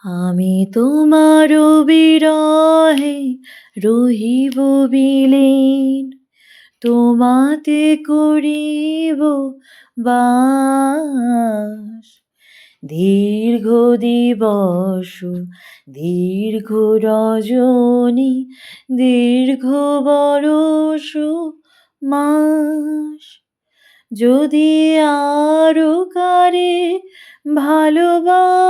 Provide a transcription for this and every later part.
আমি তোমার বিরহে রহিব বিলীন, তোমাতে করিব বাস। দীর্ঘ দিবস, দীর্ঘ রজনী, দীর্ঘ বরষ মাস। যদি আরো কারে ভালোবাসো,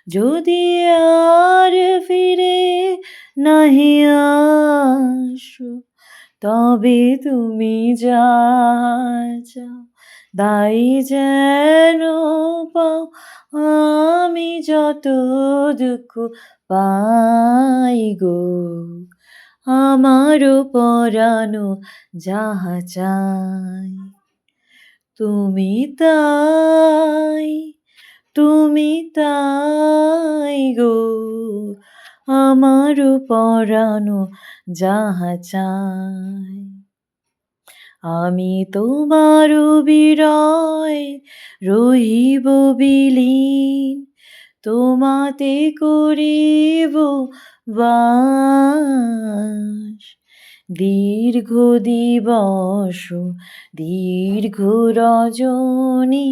যদি আর ফিরে নাহি আসো, তবে তুমি যা চাও তাই যেন পাও। আমি যত দুঃখ পাই গো, আমারও পরানো যাহা চাই, তুমি তাই, তুমি তাই গো, আমারও পরানো যাহা চাই। আমি তোমার বিরহে রহিব বিলীন, তোমাতে করিব বাস। দীর্ঘ দিবস, দীর্ঘ রজনী,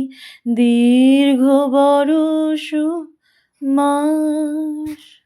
দীর্ঘ বরষ মাস।